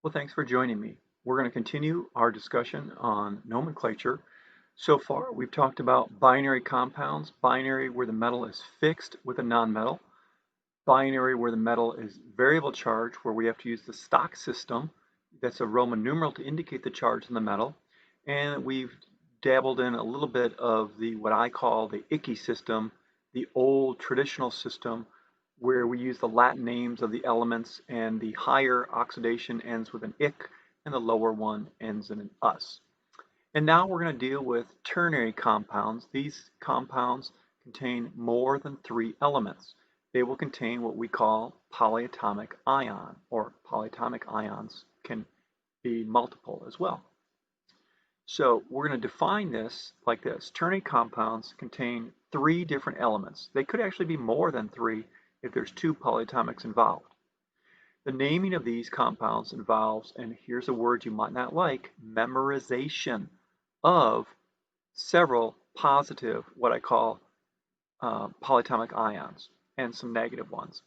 Well, thanks for joining me. We're going to continue our discussion on nomenclature. So far, we've talked about binary compounds, binary where the metal is fixed with a nonmetal, binary where the metal is variable charge, where we have to use the stock system. That's a Roman numeral to indicate the charge in the metal. And we've dabbled in a little bit of the what I call the icky system, the old traditional system where we use the Latin names of the elements and the higher oxidation ends with an ic and the lower one ends in an us. And now we're going to deal with ternary compounds. These compounds contain more than three elements. They will contain what we call polyatomic ion, or polyatomic ions can be multiple as well. So we're going to define this like this. Ternary compounds contain three different elements. They could actually be more than three if there's two polyatomics involved. The naming of these compounds involves, and here's a word you might not like, memorization of several positive, what I call polyatomic ions, and some negative ones.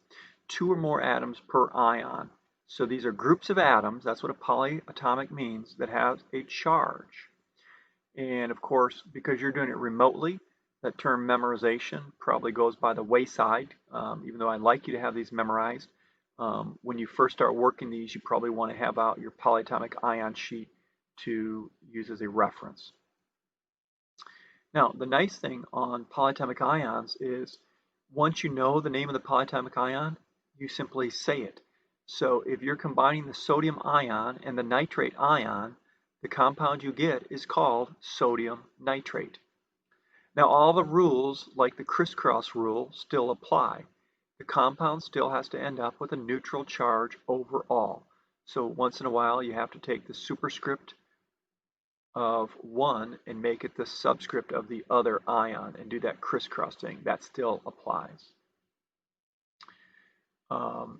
Two or more atoms per ion. So these are groups of atoms, that's what a polyatomic means, that have a charge. And of course, because you're doing it remotely, that term memorization probably goes by the wayside, even though I'd like you to have these memorized. When you first start working these, you probably want to have out your polyatomic ion sheet to use as a reference. Now, the nice thing on polyatomic ions is once you know the name of the polyatomic ion, you simply say it. So if you're combining the sodium ion and the nitrate ion, the compound you get is called sodium nitrate. Now all the rules, like the crisscross rule, still apply. The compound still has to end up with a neutral charge overall. So once in a while you have to take the superscript of one and make it the subscript of the other ion and do that crisscross thing. That still applies.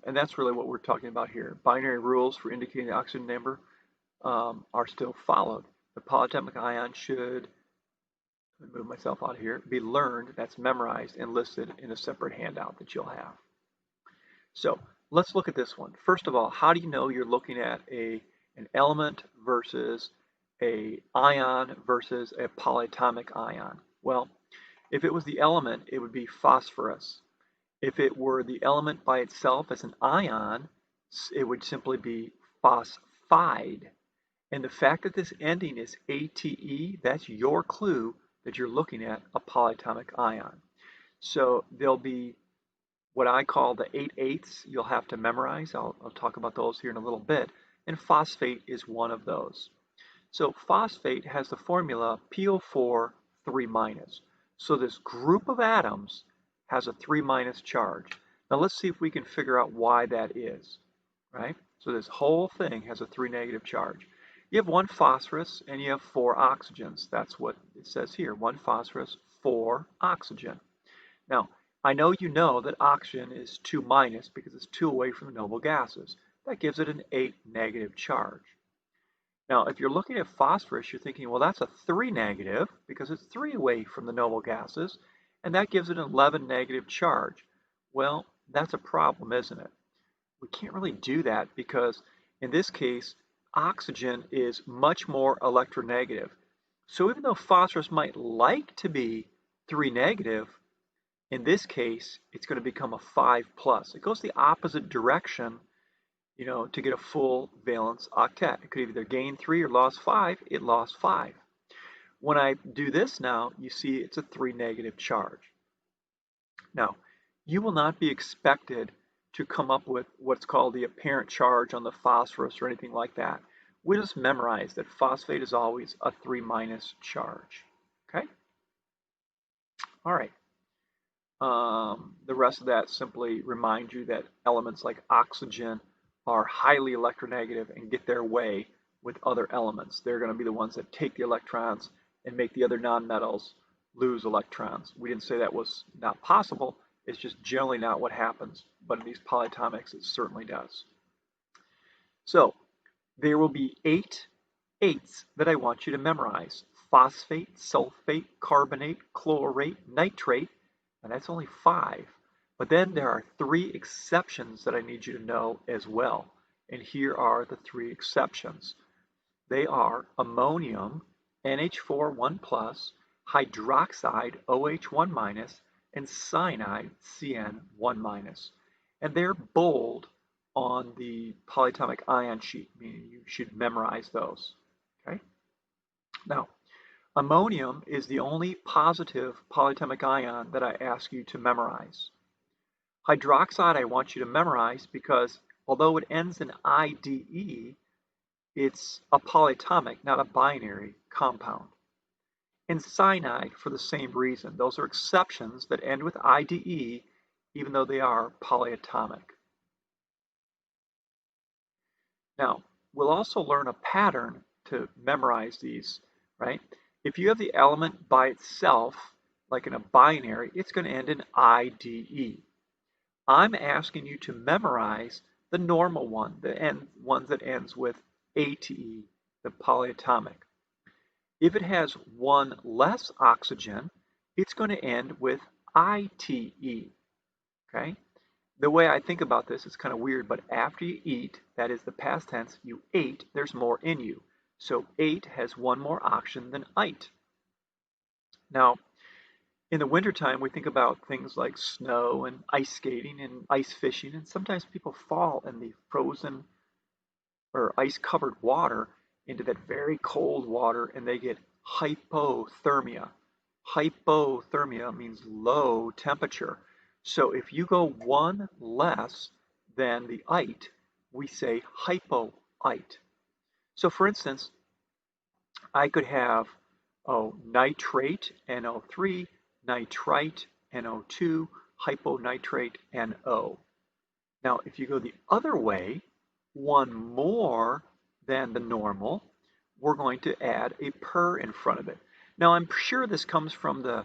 And that's really what we're talking about here. Binary rules for indicating the oxygen number are still followed. The polyatomic ion should, let me move myself out of here, be learned, that's memorized and listed in a separate handout that you'll have. So let's look at this one. First of all, how do you know you're looking at an element versus an ion versus a polyatomic ion? Well, if it was the element, it would be phosphorus. If it were the element by itself as an ion, it would simply be phosphide. And the fact that this ending is ATE, that's your clue that you're looking at a polyatomic ion. So there'll be what I call the 8/8ths you'll have to memorize. I'll talk about those here in a little bit. And phosphate is one of those. So phosphate has the formula PO4 3-. So this group of atoms has a 3- charge. Now let's see if we can figure out why that is, right? So this whole thing has a 3- charge. You have one phosphorus and you have 4 oxygens. That's what it says here, 1 phosphorus, 4 oxygen. Now, I know you know that oxygen is 2- because it's 2 away from the noble gases. That gives it an 8- charge. Now, if you're looking at phosphorus, you're thinking, well, that's a 3- because it's 3 away from the noble gases, and that gives it an 11- charge. Well, that's a problem, isn't it? We can't really do that because in this case, oxygen is much more electronegative. So even though phosphorus might like to be 3-, in this case, it's going to become a 5+. It goes the opposite direction, to get a full valence octet. It could either gain 3 or lost 5. It lost 5. When I do this now, you see it's a 3- charge. Now, you will not be expected to come up with what's called the apparent charge on the phosphorus or anything like that. We just memorize that phosphate is always a 3- charge. Okay? All right. The rest of that simply reminds you that elements like oxygen are highly electronegative and get their way with other elements. They're going to be the ones that take the electrons and make the other nonmetals lose electrons. We didn't say that was not possible. It's just generally not what happens. But in these polyatomics, it certainly does. So there will be 8/8ths that I want you to memorize. Phosphate, sulfate, carbonate, chlorate, nitrate, and that's only 5. But then there are 3 exceptions that I need you to know as well. And here are the three exceptions. They are ammonium, NH4 1 plus, hydroxide, OH1 minus, and cyanide, CN 1 minus. And they're bold on the polyatomic ion sheet, meaning you should memorize those. Okay? Now, ammonium is the only positive polyatomic ion that I ask you to memorize. Hydroxide I want you to memorize because although it ends in IDE, it's a polyatomic, not a binary compound. And cyanide for the same reason. Those are exceptions that end with IDE even though they are polyatomic. Now, we'll also learn a pattern to memorize these, right? If you have the element by itself, like in a binary, it's going to end in IDE. I'm asking you to memorize the normal one, the one that ends with ATE, the polyatomic. If it has one less oxygen, it's going to end with ITE, okay? The way I think about this is kind of weird, but after you eat, that is the past tense, you ate, there's more in you. So ate has one more oxygen than ite. Now, in the wintertime, we think about things like snow and ice skating and ice fishing, and sometimes people fall in the frozen or ice-covered water into that very cold water, and they get hypothermia. Hypothermia means low temperature. So if you go one less than the ite, we say hypoite. So for instance, I could have nitrate, NO3, nitrite, NO2, hyponitrate, NO. Now, if you go the other way, one more than the normal, we're going to add a per in front of it. Now, I'm sure this comes from the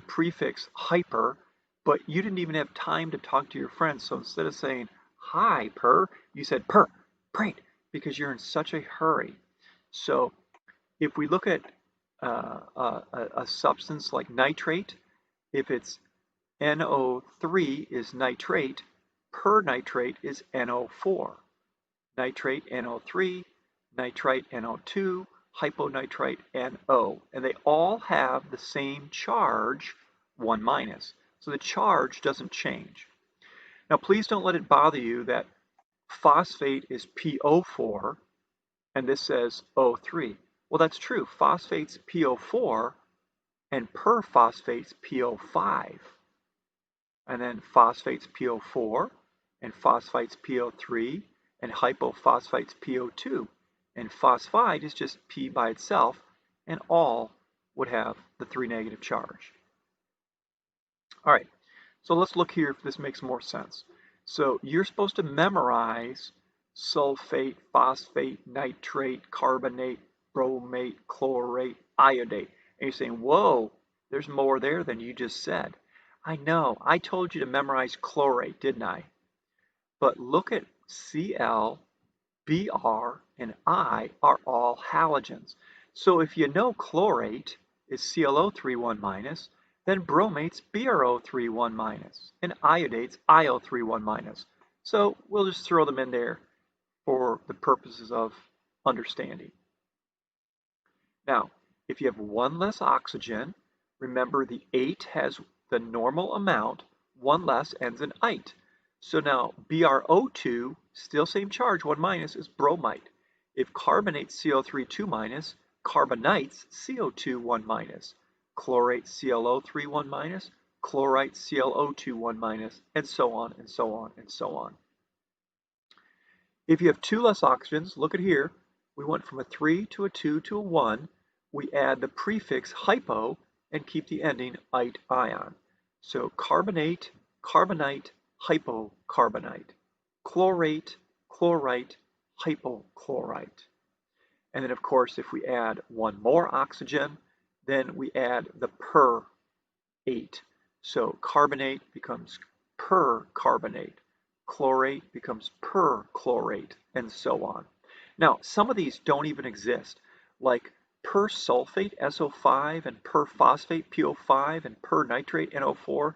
prefix hyper, but you didn't even have time to talk to your friends. So instead of saying, hi, per, you said per, great, because you're in such a hurry. So if we look at a substance like nitrate, if it's NO3 is nitrate, per nitrate is NO4. Nitrate NO3, nitrite NO2, hyponitrite NO. And they all have the same charge, 1 minus. So the charge doesn't change. Now please don't let it bother you that phosphate is PO4 and this says O3. Well, that's true. Phosphate's PO4 and perphosphate's PO5. And then phosphate's PO4 and phosphate's PO3 and hypophosphate's PO2. And phosphide is just P by itself, and all would have the 3 negative charge. All right, so let's look here if this makes more sense. So you're supposed to memorize sulfate, phosphate, nitrate, carbonate, bromate, chlorate, iodate. And you're saying, whoa, there's more there than you just said. I know, I told you to memorize chlorate, didn't I? But look at Cl, Br, and I are all halogens. So if you know chlorate is ClO3 1 minus, then bromate's BrO3 1 minus, and iodate's IO3 1 minus. So we'll just throw them in there for the purposes of understanding. Now, if you have one less oxygen, remember the 8 has the normal amount, one less ends in ite. So now BrO2, still same charge, 1 minus, is bromite. If carbonate's CO3 2 minus, carbonite's CO2 1 minus. Chlorate ClO3 1 minus, chlorite ClO2 1 minus, and so on and so on and so on. If you have 2 less oxygens, look at here, we went from a 3 to a 2 to a 1. We add the prefix hypo and keep the ending ite ion. So carbonate, carbonite, hypocarbonite. Chlorate, chlorite, hypochlorite. And then of course if we add one more oxygen, then we add the per 8. So carbonate becomes percarbonate. Chlorate becomes perchlorate, and so on. Now, some of these don't even exist, like persulfate, SO5, and perphosphate, PO5, and pernitrate, NO4,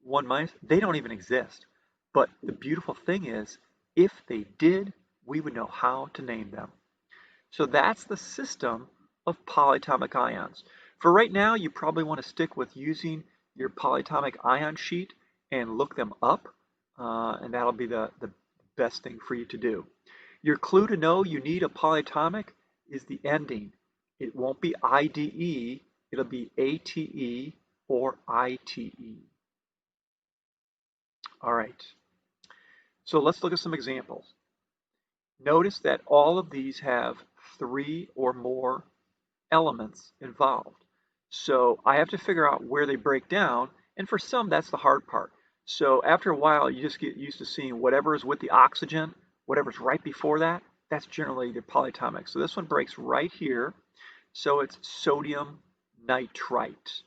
1 minus. They don't even exist. But the beautiful thing is, if they did, we would know how to name them. So that's the system of polyatomic ions. For right now, you probably want to stick with using your polyatomic ion sheet and look them up, and that'll be the best thing for you to do. Your clue to know you need a polyatomic is the ending. It won't be IDE, it'll be ATE or ITE. All right, so let's look at some examples. Notice that all of these have 3 or more elements involved. So I have to figure out where they break down, and for some that's the hard part. So after a while you just get used to seeing whatever is with the oxygen, whatever's right before that, that's generally the polyatomic. So this one breaks right here, so it's sodium nitrite.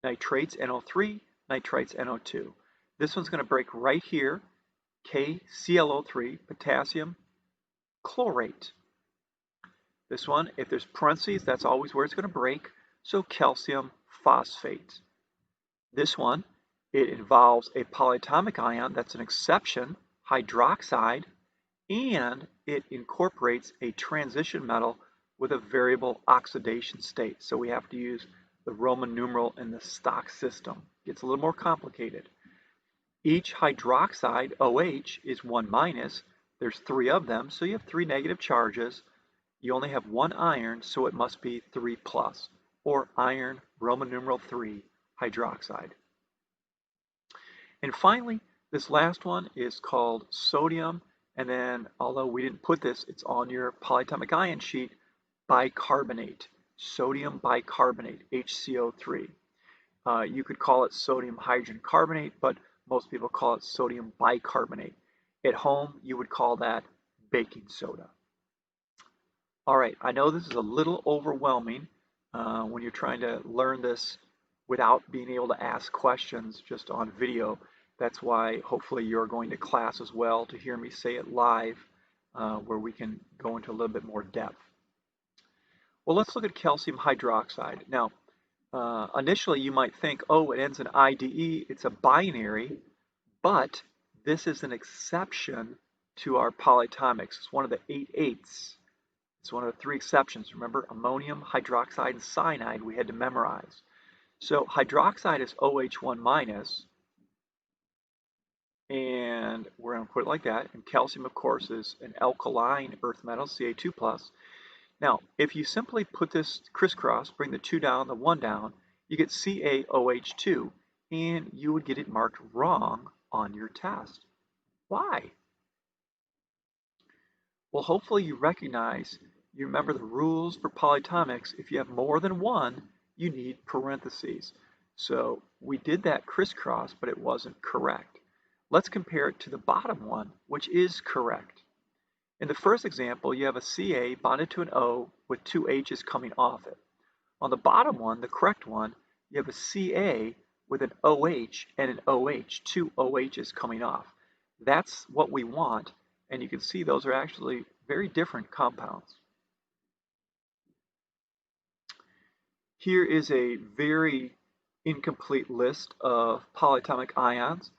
Nitrates NO3, nitrites NO2. This one's going to break right here, KClO3, potassium chlorate. This one, if there's parentheses, that's always where it's going to break, so calcium phosphate. This one, it involves a polyatomic ion, that's an exception, hydroxide, and it incorporates a transition metal with a variable oxidation state. So we have to use the Roman numeral in the stock system. It gets a little more complicated. Each hydroxide, OH, is 1 minus. There's 3 of them, so you have 3 negative charges. You only have 1 iron, so it must be 3 plus, or iron, Roman numeral 3, hydroxide. And finally, this last one is called sodium, and then, although we didn't put this, it's on your polyatomic ion sheet, bicarbonate, sodium bicarbonate, HCO3. You could call it sodium hydrogen carbonate, but most people call it sodium bicarbonate. At home, you would call that baking soda. All right, I know this is a little overwhelming when you're trying to learn this without being able to ask questions just on video. That's why hopefully you're going to class as well to hear me say it live, where we can go into a little bit more depth. Well, let's look at calcium hydroxide. Now, initially you might think, oh, it ends in IDE, it's a binary, but this is an exception to our polyatomics. It's one of the 8 eighths. It's one of the 3 exceptions. Remember, ammonium, hydroxide, and cyanide we had to memorize. So hydroxide is OH1 minus, and we're going to put it like that. And calcium, of course, is an alkaline earth metal, Ca2 plus. Now, if you simply put this crisscross, bring the 2 down, the 1 down, you get CaOH2, and you would get it marked wrong on your test. Why? Well, hopefully you recognize, you remember the rules for polyatomics. If you have more than 1, you need parentheses. So we did that crisscross, but it wasn't correct. Let's compare it to the bottom one, which is correct. In the first example, you have a Ca bonded to an O with 2 H's coming off it. On the bottom one, the correct one, you have a Ca with an OH and an OH, 2 OH's coming off. That's what we want, and you can see those are actually very different compounds. Here is a very incomplete list of polyatomic ions.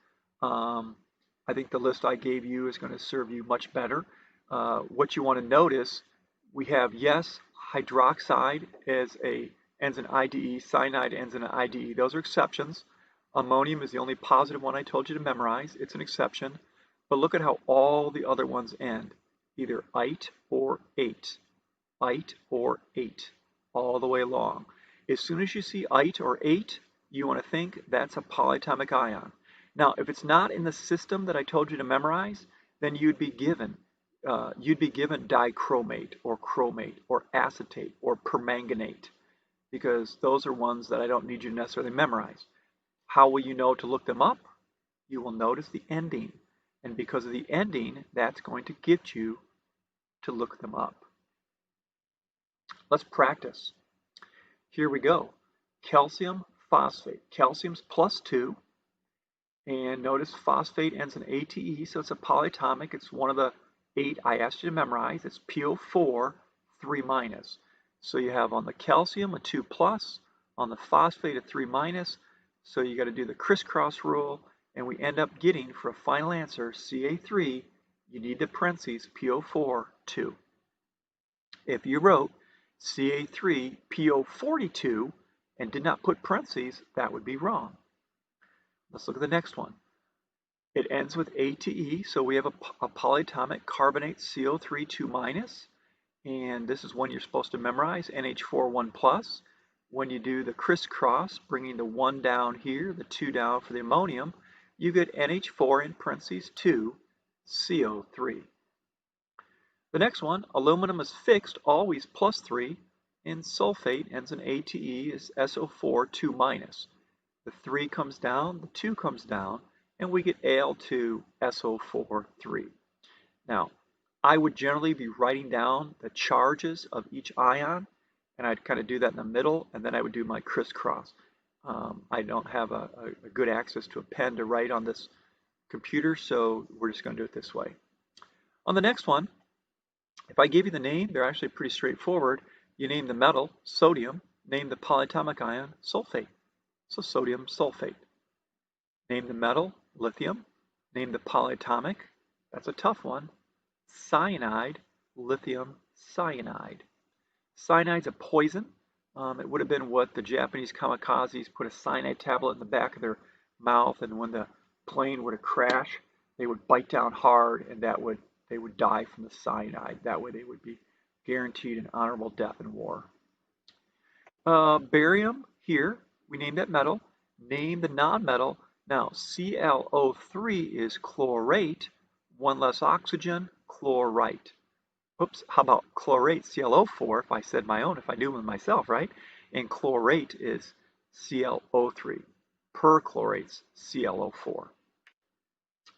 I think the list I gave you is going to serve you much better. What you want to notice, we have, yes, hydroxide ends in IDE, cyanide ends in an IDE. Those are exceptions. Ammonium is the only positive one I told you to memorize. It's an exception. But look at how all the other ones end, either ite or ate, ite or ate, all the way along. As soon as you see ite or ate, you want to think that's a polyatomic ion. Now, if it's not in the system that I told you to memorize, then you'd be given dichromate or chromate or acetate or permanganate, because those are ones that I don't need you to necessarily memorize. How will you know to look them up? You will notice the ending, and because of the ending, that's going to get you to look them up. Let's practice. Here we go. Calcium phosphate. Calcium's +2, and notice phosphate ends in ATE, so it's a polyatomic. It's one of the 8 I asked you to memorize. It's PO4, 3 minus. So you have on the calcium a 2 plus, on the phosphate a 3 minus. So you got to do the crisscross rule, and we end up getting, for a final answer, Ca3 you need the parentheses PO4, 2. If you wrote Ca3PO42 and did not put parentheses, that would be wrong. Let's look at the next one. It ends with A to E, so we have a polyatomic carbonate CO3 2-, and this is one you're supposed to memorize, NH4 1+. When you do the crisscross, bringing the 1 down here, the 2 down for the ammonium, you get NH4 in parentheses 2, CO3. The next one, aluminum is fixed, always +3, and sulfate ends in A to E is SO4 2-. The 3 comes down, the 2 comes down, and we get Al2 SO4 3. Now, I would generally be writing down the charges of each ion, and I'd kind of do that in the middle, and then I would do my crisscross. I don't have a good access to a pen to write on this computer, so we're just going to do it this way. On the next one, if I give you the name, they're actually pretty straightforward. You name the metal, sodium, name the polyatomic ion, sulfate. So sodium sulfate. Name the metal, lithium. Name the polyatomic, that's a tough one, cyanide, lithium cyanide. Cyanide's a poison. It would have been what the Japanese kamikazes put a cyanide tablet in the back of their mouth, and when the plane would have crashed, they would bite down hard, and they would die from the cyanide. That way they would be guaranteed an honorable death in war. Barium, here, we named that metal. Name the nonmetal. Now, ClO3 is chlorate, 1 less oxygen, chlorite. Oops, how about chlorate, ClO4, if I said my own, if I knew it myself, right? And chlorate is ClO3. Perchlorate's ClO4.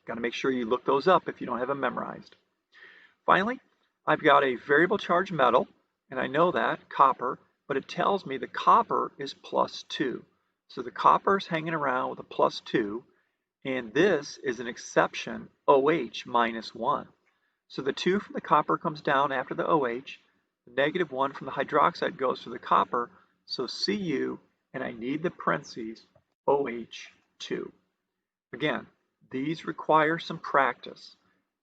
Got to make sure you look those up if you don't have them memorized. Finally, I've got a variable charge metal, and I know that, copper, but it tells me the copper is +2. So the copper is hanging around with a +2, and this is an exception, OH -1. So the 2 from the copper comes down after the OH, the -1 from the hydroxide goes to the copper, so Cu, and I need the parentheses, OH2. Again, these require some practice,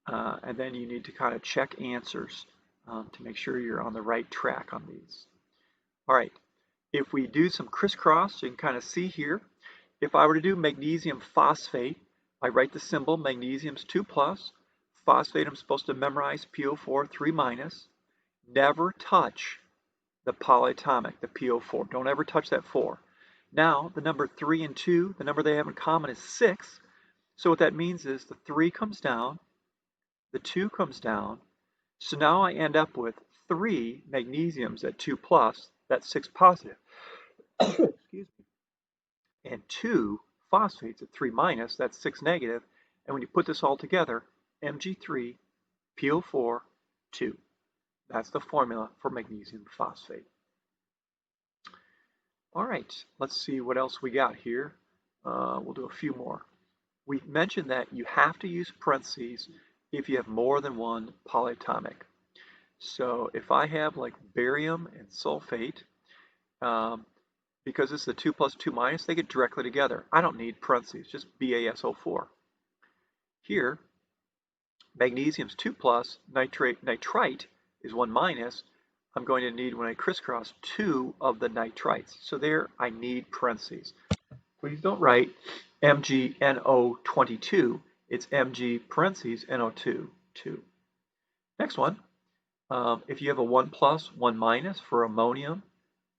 and then you need to kind of check answers to make sure you're on the right track on these. All right, if we do some crisscross, you can kind of see here, if I were to do magnesium phosphate, I write the symbol, magnesium's 2+, phosphate I'm supposed to memorize, PO4 3-. Never touch the polyatomic, the PO4. Don't ever touch that 4. Now, the number 3 and 2, the number they have in common is 6. So what that means is the 3 comes down, the 2 comes down. So now I end up with 3 magnesiums at 2+, that's 6 positive. Excuse me. And 2 phosphates at 3-, that's 6 negative. And when you put this all together, Mg3, PO4, 2. That's the formula for magnesium phosphate. All right, let's see what else we got here. We'll do a few more. We mentioned that you have to use parentheses if you have more than one polyatomic. So if I have like barium and sulfate, because it's the 2 + 2-, they get directly together. I don't need parentheses, just BaSO4. Here, magnesium's 2+, nitrite is 1-. I'm going to need, when I crisscross, 2 of the nitrites. So there I need parentheses. Please don't write MgNO22. It's Mg parentheses NO2, 2. Next one, if you have a 1+, 1- for ammonium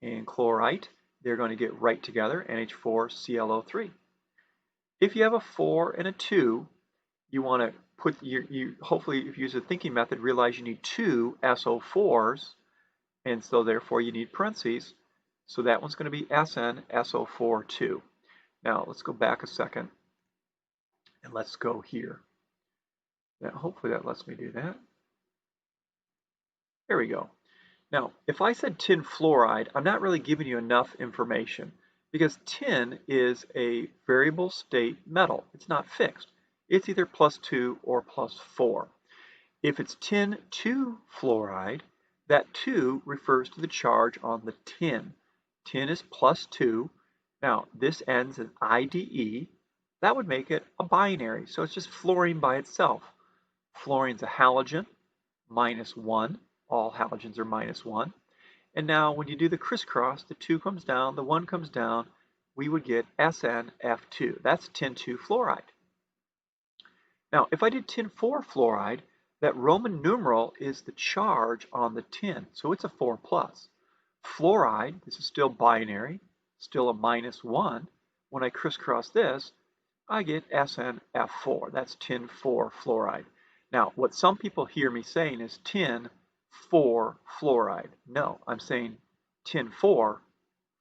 and chlorite, they're going to get right together, NH4ClO3. If you have a 4 and a 2, you want to put hopefully if you use a thinking method, realize you need 2 SO4s, and so therefore you need parentheses. So that one's going to be SnSO4 2. Now let's go back a second and let's go here. Now hopefully that lets me do that. There we go. Now if I said tin fluoride, I'm not really giving you enough information because tin is a variable state metal. It's not fixed. It's either +2 or +4. If it's tin 2 fluoride, that 2 refers to the charge on the tin. Tin is +2. Now, this ends in IDE. That would make it a binary, so it's just fluorine by itself. Fluorine's a halogen, -1. All halogens are -1. And now when you do the crisscross, the 2 comes down, the 1 comes down, we would get SnF2. That's tin 2 fluoride. Now, if I did tin 4 fluoride, that Roman numeral is the charge on the tin, so it's a 4 plus. Fluoride, this is still binary, still a -1. When I crisscross this, I get SnF4. That's tin 4 fluoride. Now, what some people hear me saying is tin 4 fluoride. No, I'm saying tin 4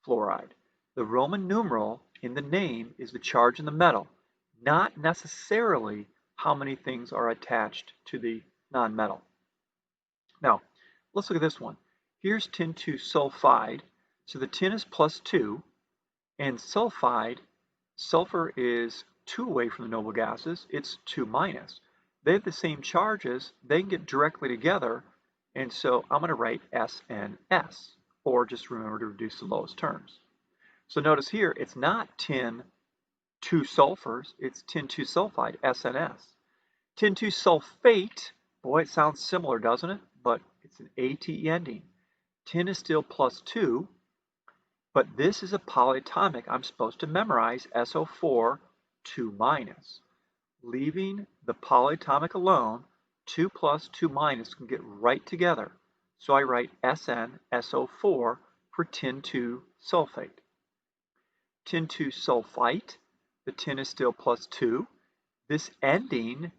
fluoride. The Roman numeral in the name is the charge in the metal, not necessarily how many things are attached to the nonmetal. Now, let's look at this one. Here's tin 2 sulfide. So the tin is +2, and sulfide, sulfur is 2 away from the noble gases. It's 2 minus. They have the same charges. They can get directly together, and so I'm going to write SNS, or just remember to reduce the lowest terms. So notice here, it's not tin 2 sulfurs, it's tin 2 sulfide, SNS. Tin 2 sulfate, boy, it sounds similar, doesn't it? But it's an ATE ending. Tin is still +2, but this is a polyatomic. I'm supposed to memorize SO4, 2 minus. Leaving the polyatomic alone, 2 plus, 2 minus can get right together. So I write SnSO4 for tin 2 sulfate. Tin 2 sulfite, the tin is still +2. This ending,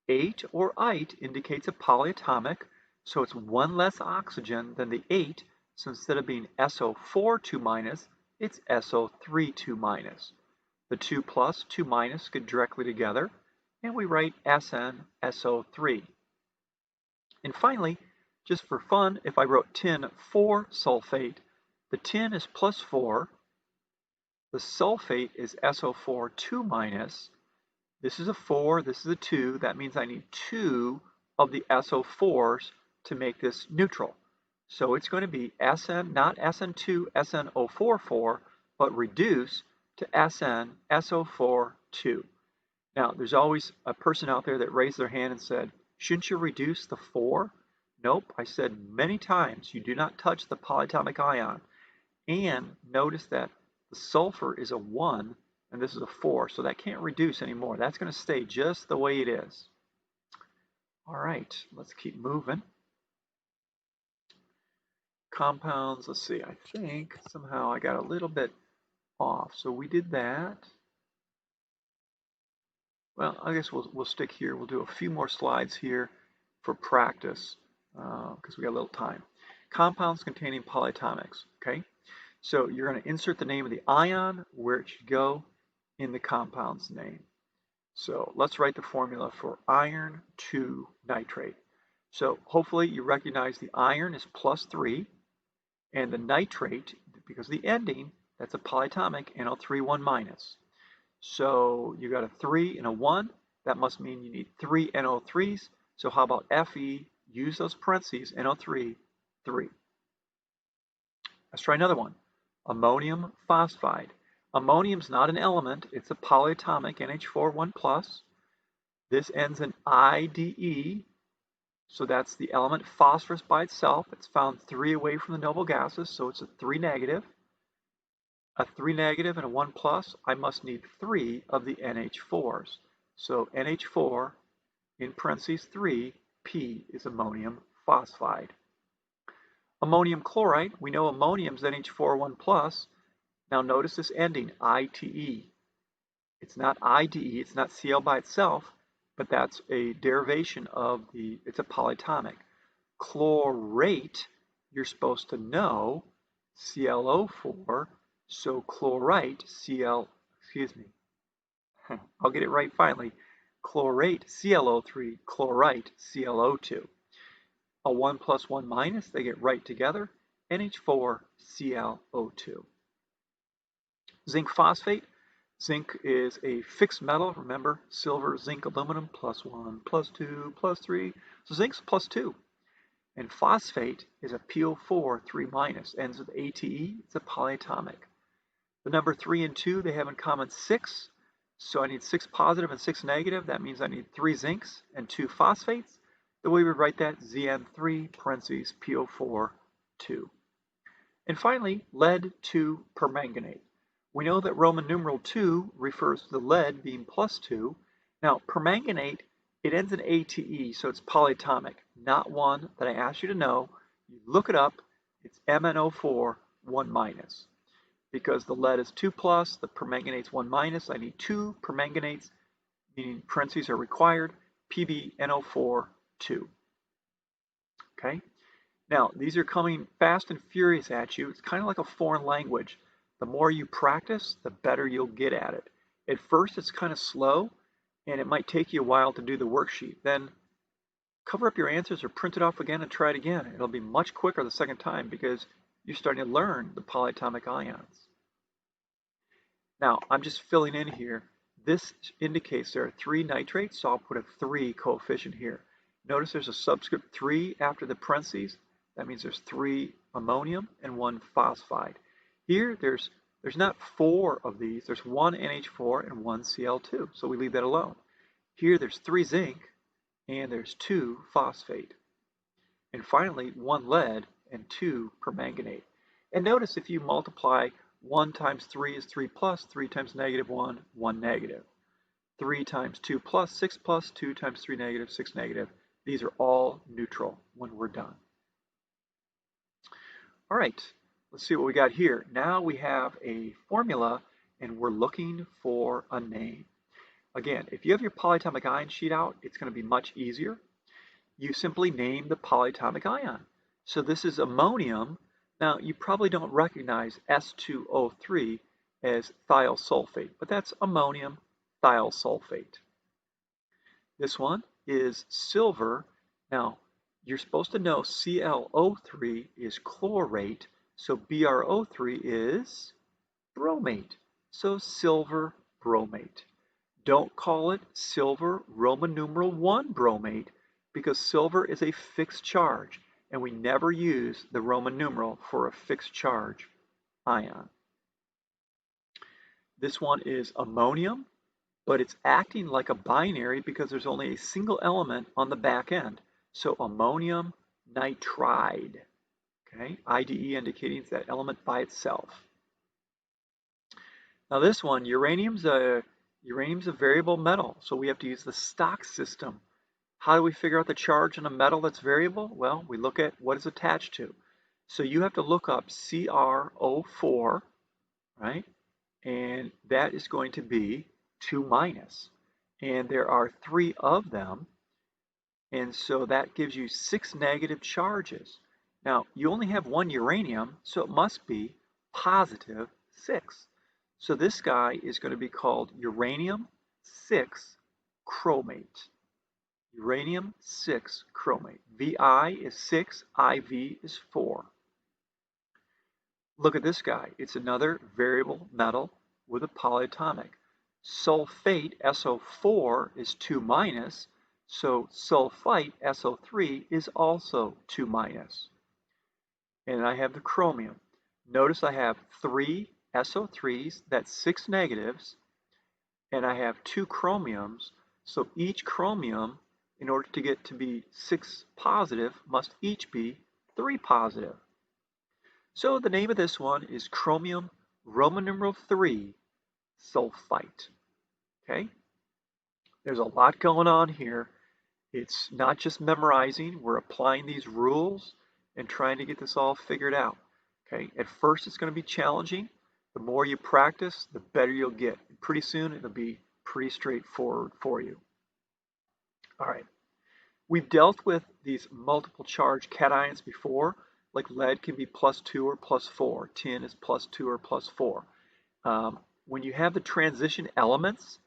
ate or ite, indicates a polyatomic, so it's 1 less oxygen than the 8, so instead of being SO4 2 minus, it's SO3 2 minus. The 2 plus, 2 minus get directly together, and we write SnSO3. And finally, just for fun, if I wrote tin 4 sulfate, the tin is +4, the sulfate is SO4 2 minus. This is a 4, this is a 2. That means I need 2 of the SO4s to make this neutral. So it's going to be SN, not SN2, SNO44, but reduce to SnSO4 2. Now, there's always a person out there that raised their hand and said, shouldn't you reduce the 4? Nope, I said many times, you do not touch the polyatomic ion. And notice that the sulfur is a 1, and this is a 4, so that can't reduce anymore. That's going to stay just the way it is. All right, let's keep moving. Compounds, let's see, I think somehow I got a little bit off. So we did that. Well, I guess we'll stick here. We'll do a few more slides here for practice because we got a little time. Compounds containing polyatomics, okay? So you're going to insert the name of the ion where it should go in the compound's name. So let's write the formula for iron 2 nitrate. So hopefully you recognize the iron is +3, and the nitrate, because of the ending, that's a polyatomic, NO3 1 minus. So you got a 3 and a 1. That must mean you need 3 NO3s. So how about Fe? Use those parentheses, NO3, 3. Let's try another one. Ammonium phosphide. Ammonium's not an element. It's a polyatomic, NH4 1 plus. This ends in IDE. So that's the element phosphorus by itself. It's found 3 away from the noble gases, so it's a 3 negative. A 3 negative and a 1 plus, I must need 3 of the NH4s. So NH4 in parentheses 3, P is ammonium phosphide. Ammonium chloride, we know ammonium's NH4 1 plus. Now notice this ending, ITE. It's not IDE, it's not Cl by itself, but that's a derivation of it's a polyatomic. Chlorate, you're supposed to know, ClO4, so chlorite, I'll get it right finally. Chlorate, ClO3, chlorite, ClO2. A 1 plus 1 minus, they get right together, NH4, ClO2. Zinc phosphate. Zinc is a fixed metal. Remember, silver, zinc, aluminum, +1, +2, +3. So zinc's +2. And phosphate is a PO4 3 minus, ends with ATE. It's a polyatomic. The number 3 and 2, they have in common 6. So I need 6 positive and 6 negative. That means I need 3 zincs and 2 phosphates. The way we write that, Zn3 parentheses PO4 2. And finally, lead 2 permanganate. We know that Roman numeral 2 refers to the lead being plus 2. Now, permanganate, it ends in ATE, so it's polyatomic, not one that I asked you to know. You look it up, it's MnO4 1 minus. Because the lead is 2 plus, the permanganate's 1 minus, I need 2 permanganates, meaning parentheses are required, PbNO4 2. Okay? Now, these are coming fast and furious at you. It's kind of like a foreign language. The more you practice, the better you'll get at it. At first, it's kind of slow, and it might take you a while to do the worksheet. Then cover up your answers or print it off again and try it again. It'll be much quicker the second time because you're starting to learn the polyatomic ions. Now, I'm just filling in here. This indicates there are 3 nitrates, so I'll put a 3 coefficient here. Notice there's a subscript 3 after the parentheses. That means there's 3 ammonium and 1 phosphide. Here, there's not 4 of these. There's 1 NH4 and 1 Cl2, so we leave that alone. Here, there's 3 zinc and there's 2 phosphate. And finally, 1 lead and 2 permanganate. And notice if you multiply 1 times 3 is 3 plus, 3 times negative 1, 1 negative. 3 times 2 plus, 6 plus, 2 times 3 negative, 6 negative. These are all neutral when we're done. All right, let's see what we got here. Now we have a formula and we're looking for a name. Again, if you have your polyatomic ion sheet out, it's going to be much easier. You simply name the polyatomic ion. So this is ammonium. Now, you probably don't recognize S2O3 as thiosulfate, but that's ammonium thiosulfate. This one is silver. Now, you're supposed to know ClO3 is chlorate, so BrO3 is bromate, so silver bromate. Don't call it silver Roman numeral 1 bromate because silver is a fixed charge, and we never use the Roman numeral for a fixed charge ion. This one is ammonium, but it's acting like a binary because there's only a single element on the back end. So ammonium nitride, okay? IDE indicating that element by itself. Now this one, uranium's a variable metal, so we have to use the stock system. How do we figure out the charge on a metal that's variable? Well, we look at what it's attached to. So you have to look up CrO4, right? And that is going to be 2 minus. And there are 3 of them. And so that gives you 6 negative charges. Now, you only have 1 uranium, so it must be positive 6. So this guy is going to be called uranium 6 chromate. Uranium 6 chromate. Vi is 6, IV is 4. Look at this guy. It's another variable metal with a polyatomic. Sulfate, SO4, is 2 minus, so sulfite, SO3, is also 2 minus. And I have the chromium. Notice I have 3 SO3s, that's 6 negatives, and I have 2 chromiums, so each chromium, in order to get to be 6 positive, must each be 3 positive. So the name of this one is chromium Roman numeral 3 sulfite. Okay? There's a lot going on here. It's not just memorizing. We're applying these rules and trying to get this all figured out. Okay? At first, it's going to be challenging. The more you practice, the better you'll get. Pretty soon, it'll be pretty straightforward for you. All right. We've dealt with these multiple charge cations before, like lead can be +2 or +4. Tin is +2 or +4. When you have the transition elements,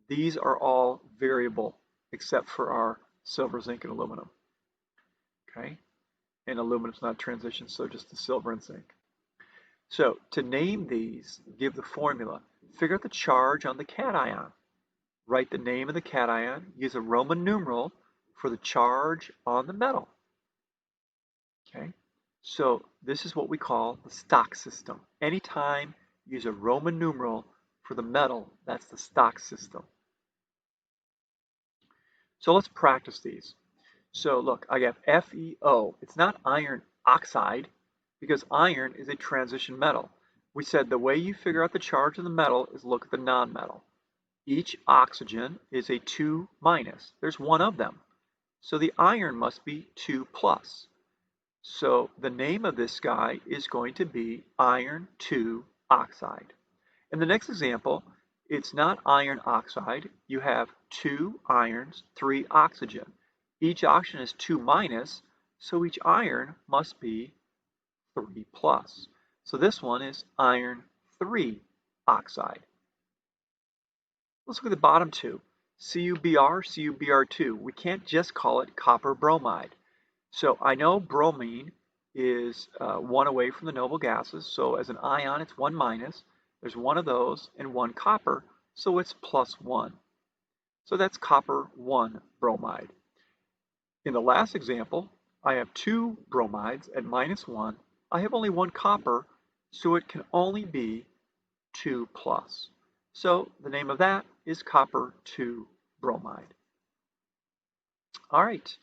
these are all variable except for our silver, zinc, and aluminum. Okay? And aluminum's not transition, so just the silver and zinc. So to name these, give the formula. Figure out the charge on the cation. Write the name of the cation. Use a Roman numeral for the charge on the metal. Okay? So this is what we call the stock system. Anytime use a Roman numeral For the metal, that's the stock system. So let's practice these. So look, I have FeO. It's not iron oxide because iron is a transition metal. We said the way you figure out the charge of the metal is look at the nonmetal. Each oxygen is a 2 minus. There's one of them. So the iron must be 2 plus. So the name of this guy is going to be iron 2 oxide. In the next example, it's not iron oxide. You have 2 irons, 3 oxygen. Each oxygen is 2 minus, so each iron must be 3 plus. So this one is iron 3 oxide. Let's look at the bottom two. CuBr, CuBr2. We can't just call it copper bromide. So I know bromine is 1 away from the noble gases. So as an ion, it's 1 minus. There's one of those and 1 copper, so it's plus 1. So that's copper 1 bromide. In the last example, I have 2 bromides at minus 1. I have only 1 copper, so it can only be 2 plus. So the name of that is copper 2 bromide. All right.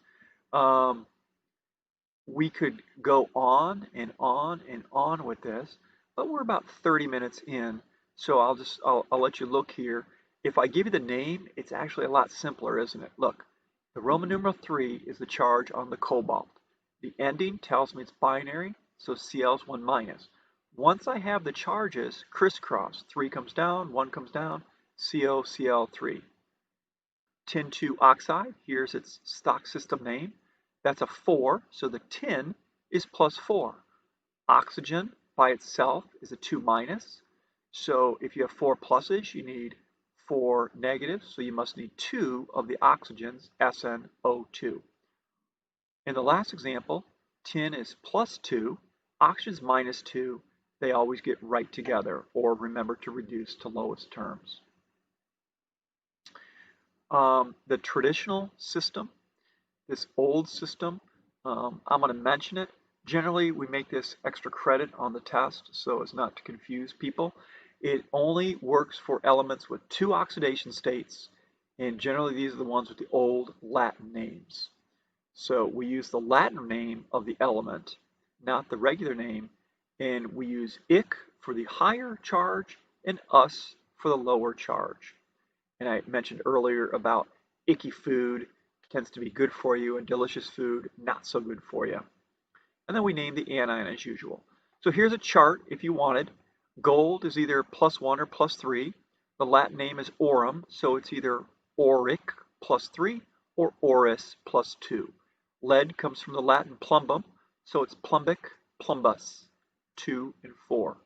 We could go on and on and on with this, but we're about 30 minutes in, so I'll let you look here. If I give you the name, it's actually a lot simpler, isn't it? Look, the Roman numeral 3 is the charge on the cobalt. The ending tells me it's binary, so Cl is 1 minus. Once I have the charges crisscross, 3 comes down, 1 comes down, CO, Cl3. Tin 2 oxide, here's its stock system name. That's a 4, so the tin is plus 4. Oxygen by itself is a 2 minus. So if you have 4 pluses, you need 4 negatives, so you must need 2 of the oxygens, SnO2. In the last example, tin is plus 2, oxygen's minus 2. They always get right together, or remember to reduce to lowest terms. The traditional system, this old system, I'm going to mention it. Generally, we make this extra credit on the test so as not to confuse people. It only works for elements with 2 oxidation states, and generally these are the ones with the old Latin names. So we use the Latin name of the element, not the regular name, and we use ic for the higher charge and us for the lower charge. And I mentioned earlier about icky food tends to be good for you and delicious food not so good for you. And then we name the anion as usual. So here's a chart if you wanted. Gold is either plus 1 or plus 3. The Latin name is aurum, so it's either auric plus 3 or auris plus 2. Lead comes from the Latin plumbum, so it's plumbic, plumbus, 2 and 4.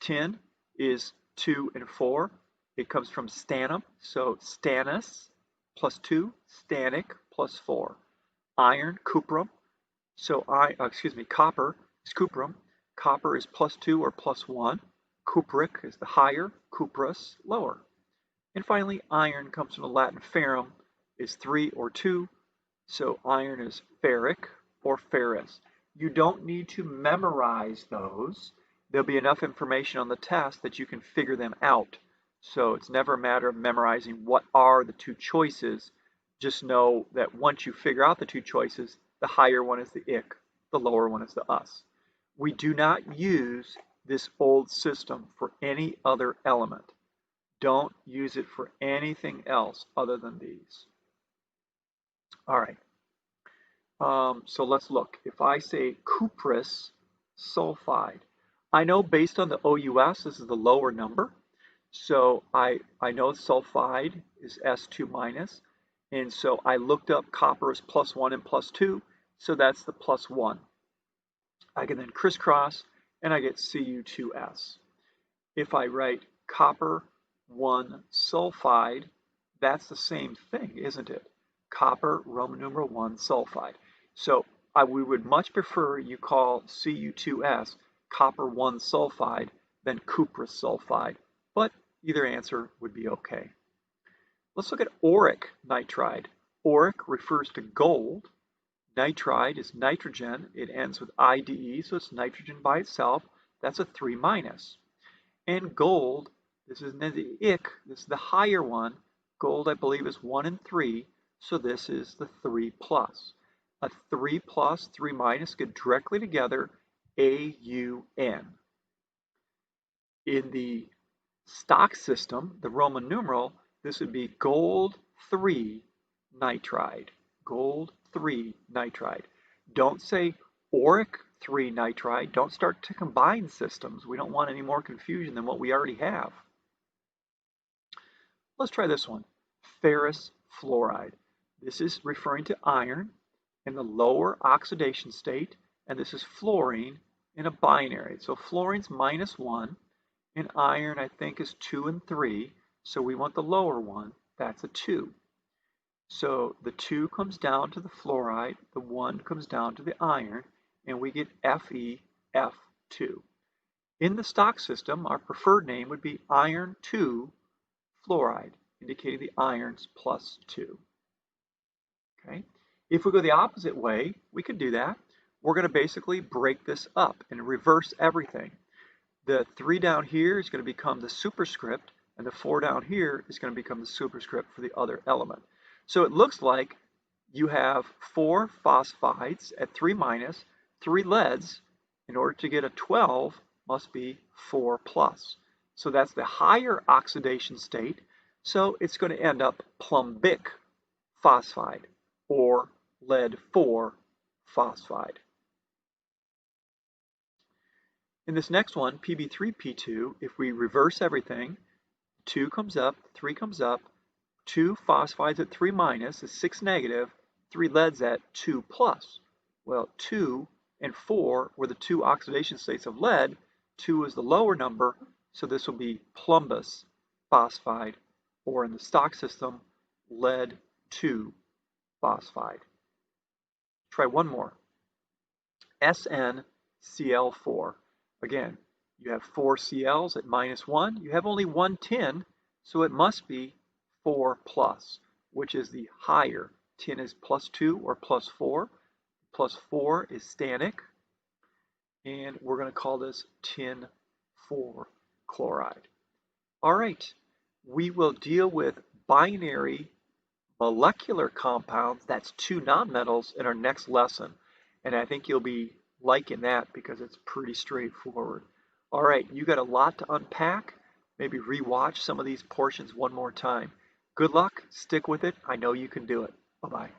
Tin is 2 and 4. It comes from stannum, so stannus plus 2, stannic plus 4. Iron, cuprum, so copper is cuprum. Copper is plus 2 or plus 1. Cupric is the higher, cuprous, lower. And finally, iron comes from the Latin ferrum, is 3 or 2. So iron is ferric or ferrous. You don't need to memorize those. There'll be enough information on the test that you can figure them out. So it's never a matter of memorizing what are the 2 choices. Just know that once you figure out the 2 choices, the higher one is the ic, the lower one is the us. We do not use this old system for any other element. Don't use it for anything else other than these. All right. So let's look. If I say cuprous sulfide, I know based on the OUS, this is the lower number. So I know sulfide is S2 minus. And so I looked up copper is plus 1 and plus 2. So that's the plus 1. I can then crisscross and I get Cu2S. If I write copper 1 sulfide, that's the same thing, isn't it? Copper Roman numeral 1 sulfide. So we would much prefer you call Cu2S copper 1 sulfide than cuprous sulfide, but either answer would be okay. Let's look at auric nitride. Auric refers to gold. Nitride is nitrogen. It ends with IDE, so it's nitrogen by itself. That's a 3 minus. And gold, This is the ick. This is the higher one. Gold, I believe, is 1 and 3. So this is the 3 plus. A 3 plus, 3 minus get directly together, AUN. In the stock system, the Roman numeral, this would be gold 3 nitride. Gold 3 nitride. Don't say auric 3 nitride. Don't start to combine systems. We don't want any more confusion than what we already have. Let's try this one. Ferrous fluoride. This is referring to iron in the lower oxidation state, and this is fluorine in a binary. So fluorine's -1, and iron, I think, is 2 and 3. So we want the lower one. That's a 2. So the 2 comes down to the fluoride, the 1 comes down to the iron, and we get FeF2. In the stock system, our preferred name would be iron 2 fluoride, indicating the iron's +2. Okay. If we go the opposite way, we could do that. We're going to basically break this up and reverse everything. The 3 down here is going to become the superscript, and the 4 down here is going to become the superscript for the other element. So it looks like you have 4 phosphides at 3 minus, 3 leads. In order to get a 12, must be 4 plus. So that's the higher oxidation state. So it's going to end up plumbic phosphide or lead 4 phosphide. In this next one, Pb3P2, if we reverse everything, 2 comes up, 3 comes up, 2 phosphides at 3 minus is 6 negative, 3 leads at 2 plus. Well, 2 and 4 were the 2 oxidation states of lead. 2 is the lower number, so this will be plumbous phosphide, or in the stock system, lead 2 phosphide. Try one more. SnCl4. Again, you have 4 Cl's at -1. You have only 1 tin, so it must be 4 plus, which is the higher. Tin is +2 or +4. +4 is stannic, and we're going to call this tin 4 chloride. All right, we will deal with binary molecular compounds, that's 2 nonmetals, in our next lesson. And I think you'll be liking that because it's pretty straightforward. All right, you got a lot to unpack. Maybe rewatch some of these portions one more time. Good luck, stick with it. I know you can do it. Bye-bye.